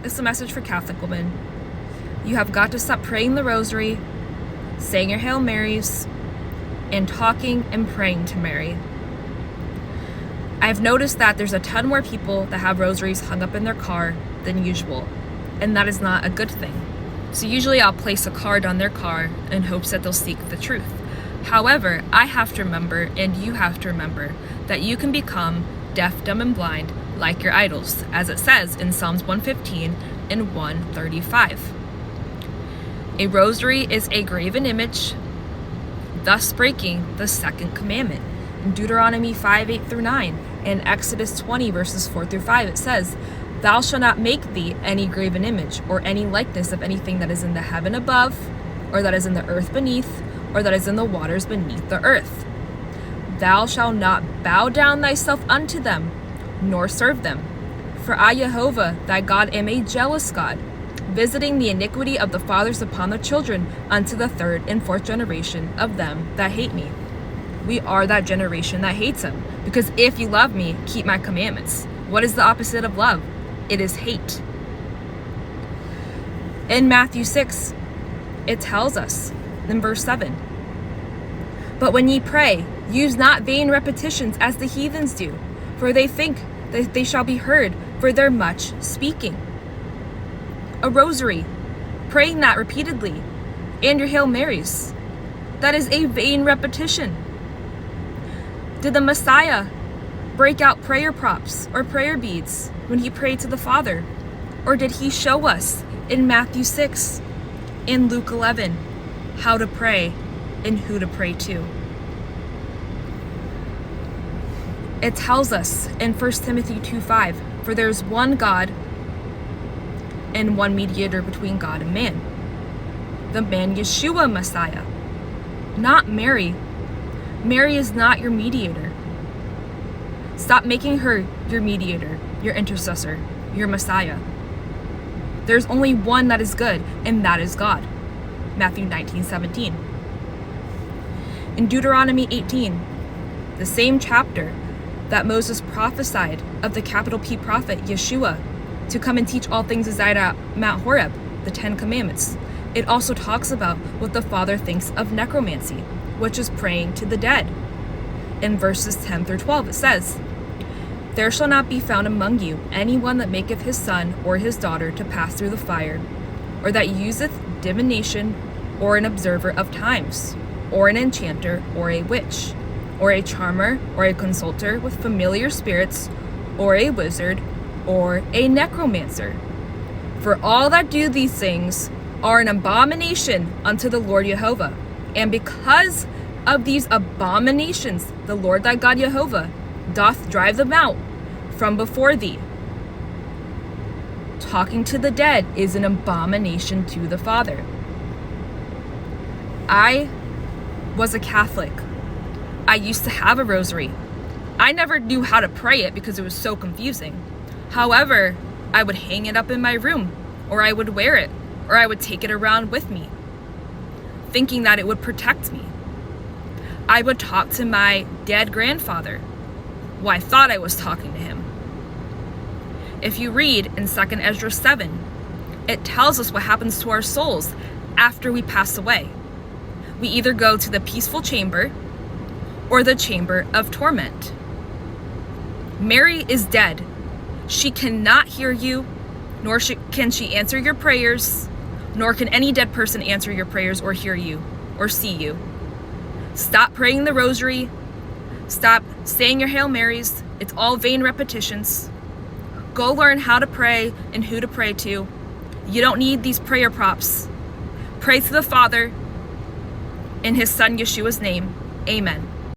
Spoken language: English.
It's a message for Catholic women. You have got to stop praying the Rosary, saying your Hail Marys, and talking and praying to Mary. I've noticed that there's a ton more people that have rosaries hung up in their car than usual, and that is not a good thing. So usually I'll place a card on their car in hopes that they'll seek the truth. However, I have to remember, and you have to remember, that you can become deaf, dumb, and blind like your idols, as it says in Psalms 115 and 135. A rosary is a graven image, thus breaking the second commandment. In Deuteronomy 5:8-9 and Exodus 20 verses 4-5, it says, "Thou shalt not make thee any graven image or any likeness of anything that is in the heaven above, or that is in the earth beneath, or that is in the waters beneath the earth. Thou shalt not bow down thyself unto them, nor serve them. For I, Jehovah, thy God, am a jealous God, visiting the iniquity of the fathers upon the children unto the third and fourth generation of them that hate me." We are that generation that hates him, because if you love me, keep my commandments. What is the opposite of love? It is hate. In Matthew 6, it tells us in verse 7, "But when ye pray, use not vain repetitions as the heathens do, for they think that they shall be heard for their much speaking." A rosary, praying that repeatedly, and your Hail Marys, that is a vain repetition. Did the Messiah break out prayer props or prayer beads when he prayed to the Father? Or did he show us in Matthew 6 and Luke 11 how to pray and who to pray to? It tells us in 1 Timothy 2:5, "For there is one God and one mediator between God and man, the man Yeshua Messiah," not Mary. Mary is not your mediator. Stop making her your mediator, your intercessor, your Messiah. There's only one that is good, and that is God. Matthew 19:17. In Deuteronomy 18, the same chapter that Moses prophesied of the capital P prophet Yeshua to come and teach all things aside at Mount Horeb, the 10 Commandments, it also talks about what the Father thinks of necromancy, which is praying to the dead. In verses 10-12, it says, "There shall not be found among you anyone that maketh his son or his daughter to pass through the fire, or that useth divination, or an observer of times, or an enchanter, or a witch, or a charmer, or a consulter with familiar spirits, or a wizard, or a necromancer. For all that do these things are an abomination unto the Lord Jehovah. And because of these abominations, the Lord thy God Jehovah doth drive them out from before thee." Talking to the dead is an abomination to the Father. I was a Catholic. I used to have a rosary. I never knew how to pray it because it was so confusing. However, I would hang it up in my room, or I would wear it, or I would take it around with me, thinking that it would protect me. I would talk to my dead grandfather. Well, I thought I was talking to him. If you read in 2 Ezra 7, it tells us what happens to our souls after we pass away. We either go to the peaceful chamber or the chamber of torment. Mary is dead. She cannot hear you, nor can she answer your prayers, nor can any dead person answer your prayers or hear you or see you. Stop praying the rosary. Stop saying your Hail Marys. It's all vain repetitions. Go learn how to pray and who to pray to. You don't need these prayer props. Pray to the Father in his Son Yeshua's name. Amen.